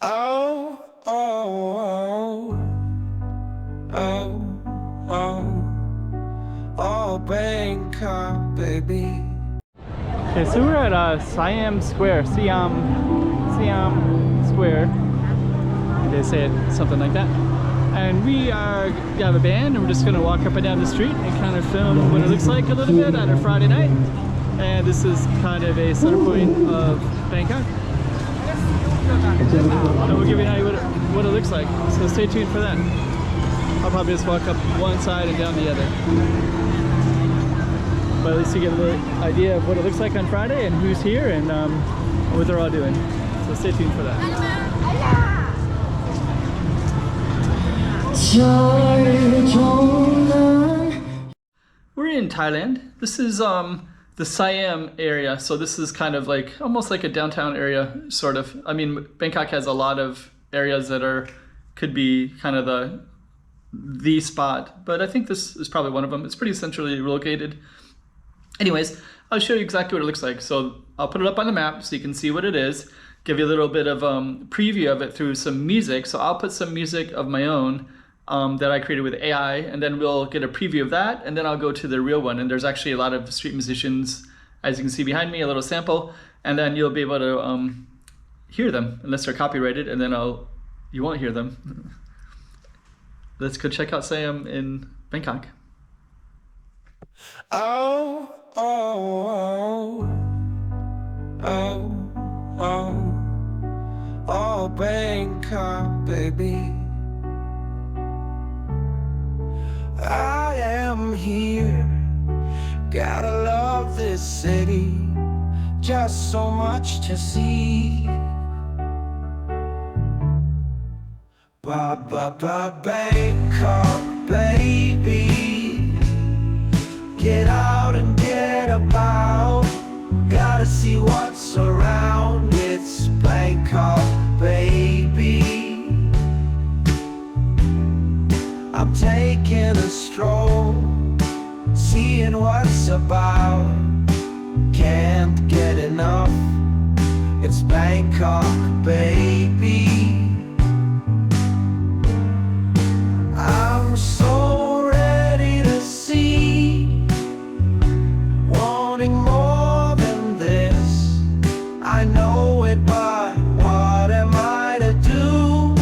Oh, oh, oh, oh, oh, oh, Bangkok, baby. Okay, so we're at Siam Square, Siam Square. They say it something like that. And we have a band, and we're just gonna walk up and down the street and kind of film what it looks like a little bit on a Friday night. And this is kind of a center point of Bangkok. And we'll give you an idea what it looks like. So stay tuned for that. I'll probably just walk up one side and down the other. But at least you get a little idea of what it looks like on Friday and who's here and what they're all doing. So stay tuned for that. We're in Thailand. This is the Siam area. So this is kind of like almost like a downtown area, sort of. I mean, Bangkok has a lot of areas that could be kind of the spot, but I think this is probably one of them. It's pretty centrally located. Anyways, I'll show you exactly what it looks like. So I'll put it up on the map so you can see what it is, give you a little bit of preview of it through some music. So I'll put some music of my own that I created with AI, and then we'll get a preview of that, and then I'll go to the real one. And there's actually a lot of street musicians, as you can see behind me, a little sample, and then you'll be able to hear them, unless they're copyrighted, and then you won't hear them. Let's go check out Siam in Bangkok. Oh, oh, oh, oh, oh, oh, Bangkok, baby. I am here, gotta love this city, just so much to see. Bangkok, baby, get out and get about, gotta see what's around. It's Bangkok, baby. I'm taking a stroll, seeing what's about, can't get enough. It's Bangkok, baby. I'm so ready to see, wanting more than this. I know it, but what am I to do?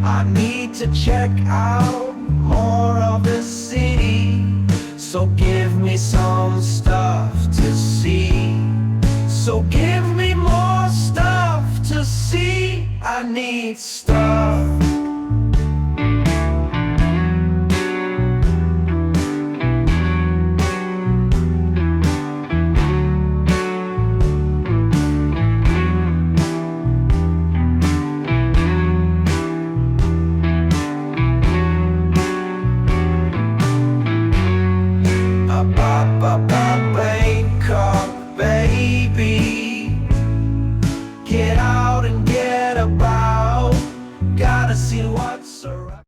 I need to check out more of the city, so give me some stuff to see. So give me more stuff to see. I need stuff. Bangkok, baby, get out and get about, gotta see what's around.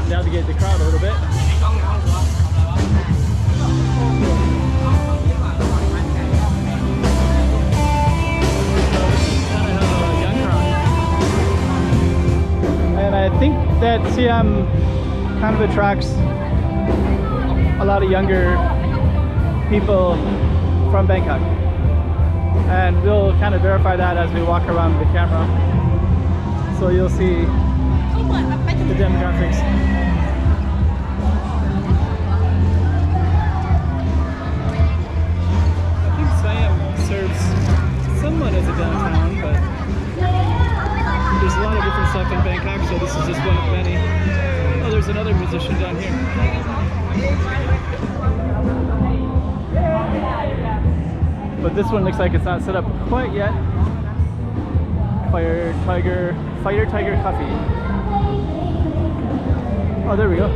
Navigate the crowd a little bit. And I think that Siam kind of attracts a lot of younger people from Bangkok. And we'll kind of verify that as we walk around the camera. So you'll see the demographics. I think Siam serves somewhat as a downtown, but there's a lot of different stuff in Bangkok, so this is just one of many. Oh, there's another musician down here. But this one looks like it's not set up quite yet. Fighter Tiger Coffee. Oh, there we go.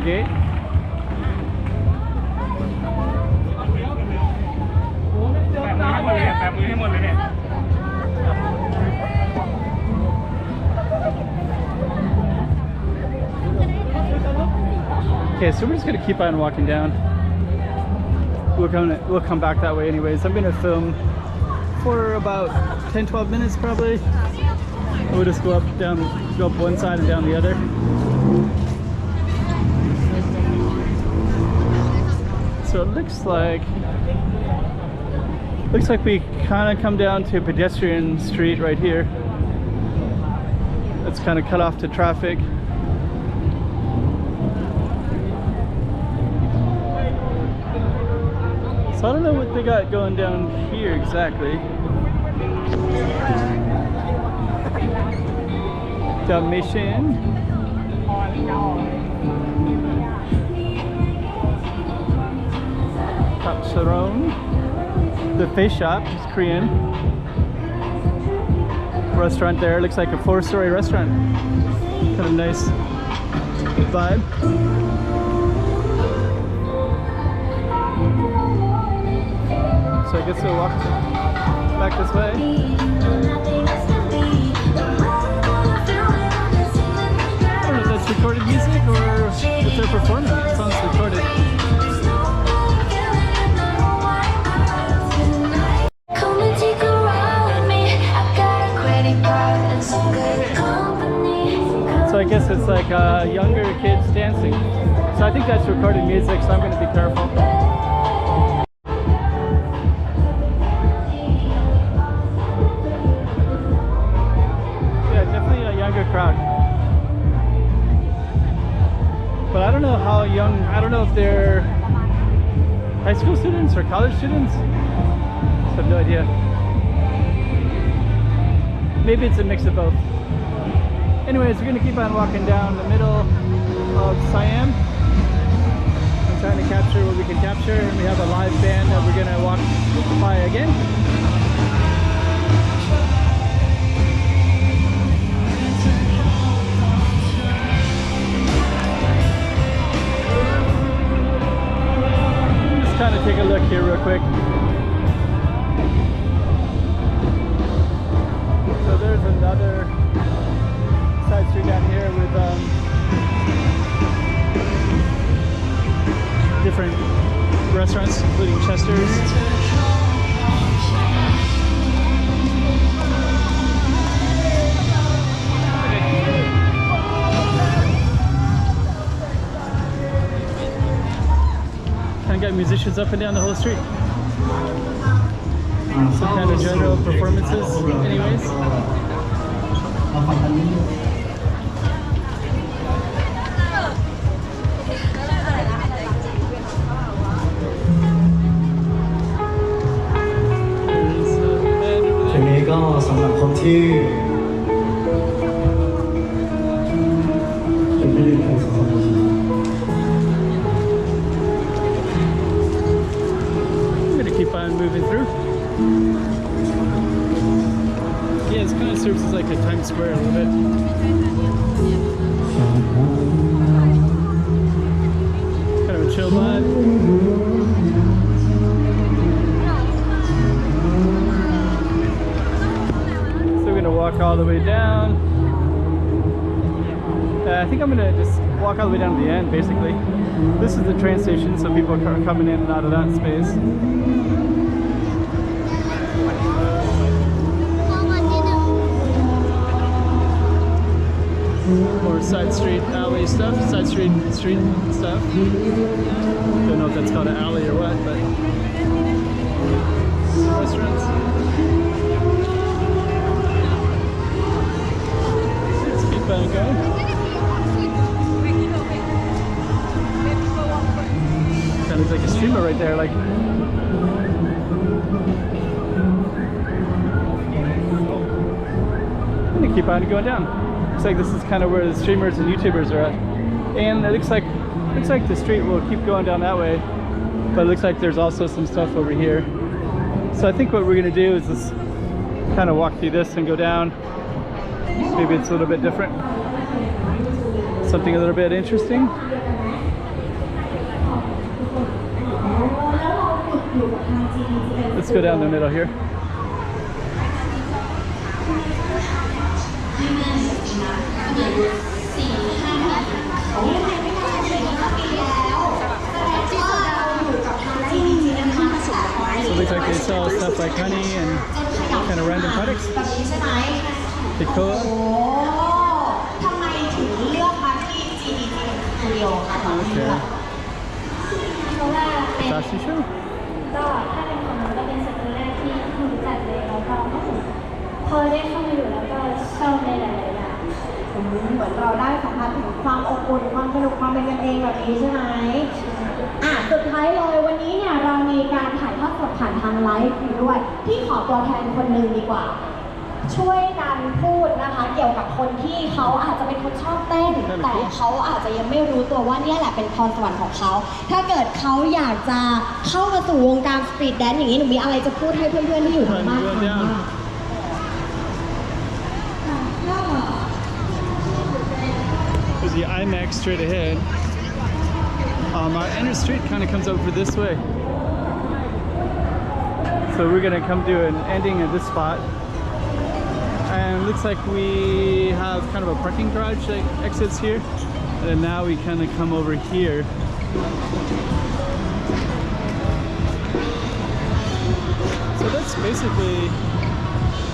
gate. Okay, so we're just gonna keep on walking down. We'll come back that way anyways. I'm gonna film for about 10-12 minutes probably. We'll just go up one side and down the other. So it looks like we kind of come down to a pedestrian street right here. It's kind of cut off to traffic. So I don't know what they got going down here exactly. Dalmatian. Tapsaron. The face shop is Korean. Restaurant there. Looks like a 4-story restaurant. Kind of nice vibe. So I guess we'll walk back this way. I don't know if that's recorded music or if they're performing. It sounds recorded. So I guess it's like younger kids dancing. So I think that's recorded music, so I'm going to be careful. Crowd. But I don't know how young, I don't know if they're high school students or college students. I have no idea. Maybe it's a mix of both. Anyways, we're going to keep on walking down the middle of Siam. I'm trying to capture what we can capture, and we have a live band that we're going to walk by again. Kind of take a look here real quick. So there's another side street down here with different restaurants, including Chester's. Got musicians up and down the whole street. Some kind of general performances anyways. Keep on moving through. Yeah, it kind of serves as like a Times Square a little bit. Kind of a chill vibe. So we're gonna walk all the way down. I think I'm gonna just walk all the way down to the end, basically. This is the train station, so people are coming in and out of that space. More side street alley stuff, side street stuff. Don't know if that's called an alley or what, but restaurants. Let's keep on going. Kind of like a streamer right there, like. I'm gonna keep on going down. Looks like this is kind of where the streamers and YouTubers are at, and it looks like the street will keep going down that way, but it looks like there's also some stuff over here. So I think what we're gonna do is just kind of walk through this and go down. Maybe it's a little bit different, something a little bit interesting. Let's go down the middle here. So it looks like they sell stuff like honey and kind of random products. Picoa. Okay. Fashion show. ก็ถ้าเป็นของเราก็เป็นสตูแรกที่รู้จักเลยแล้วก็พอได้เข้ามาอยู่แล้วก็ชอบในหลายๆอย่างเหมือนเราได้สัมผัสถึงความอบอุ่นความสนุกความเป็นกันเองแบบนี้ใช่ไหมสุดท้ายเลยวันนี้เนี่ยเรามีการถ่ายทอดสดผ่านทางไลฟ์อยู่ด้วยที่ขอตัวแทนคนหนึ่งดีกว่าช่วยกันพูดนะคะเกี่ยวกับคนที่เขาอาจจะเป็นคนชอบเต้นแต่เขาอาจจะยังไม่รู้ตัวว่าเนี่ยแหละเป็นพรสวรรค์ของเขาถ้าเกิดเขาอยากจะเข้ามาสู่วงการสตรีทแดนซ์อย่างนี้หนูมีอะไรจะพูดให้เพื่อนๆที่อยู่ทางบ้านฟังบ้าง There's the IMAX straight ahead. Our inner street kind of comes over this way. So we're gonna come to an ending at this spot. And it looks like we have kind of a parking garage that exits here. And then now we kind of come over here. So that's basically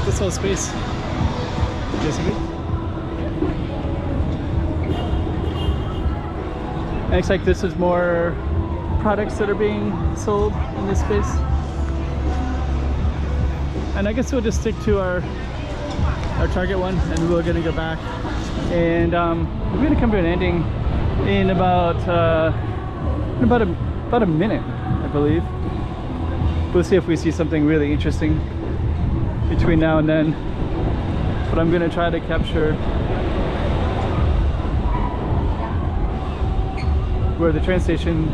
this whole space, basically. And looks like this is more products that are being sold in this space. And I guess we'll just stick to our Target one, and we're gonna go back. And we're gonna come to an ending in about a minute, I believe. We'll see if we see something really interesting between now and then. But I'm gonna try to capture where the train station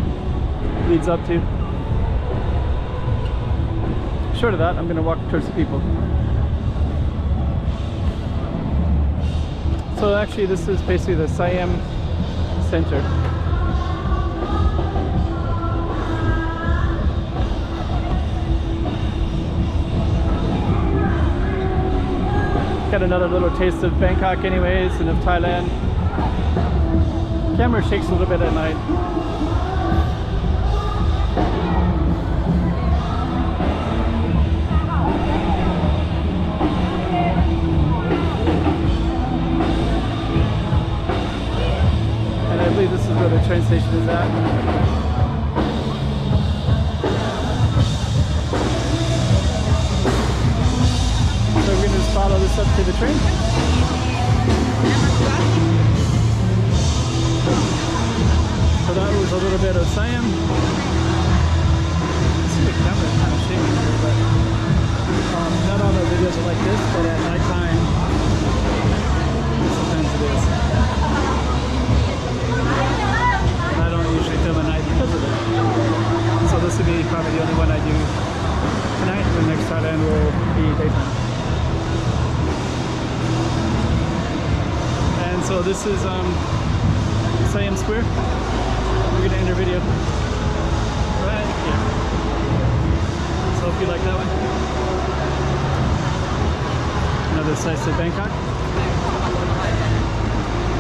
leads up to. Short of that, I'm gonna walk towards the people. So actually this is basically the Siam Center. Got another little taste of Bangkok anyways, and of Thailand. Camera shakes a little bit at night. And I believe this is where the train station is at. So we're going to just follow this up to the train. So that was a little bit of Siam. I see the camera kind of shaking here, but not all the videos are like this, but at nighttime, sometimes it is. And I don't usually film at night because of it. So this will be probably the only one I do tonight. The next Thailand will be daytime. And so this is Siam Square. We're gonna end our video right here. So hope you like that one. Another slice of Bangkok.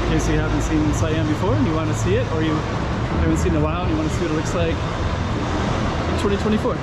In case you haven't seen Siam before and you want to see it, or you haven't seen it in a while and you want to see what it looks like in 2024.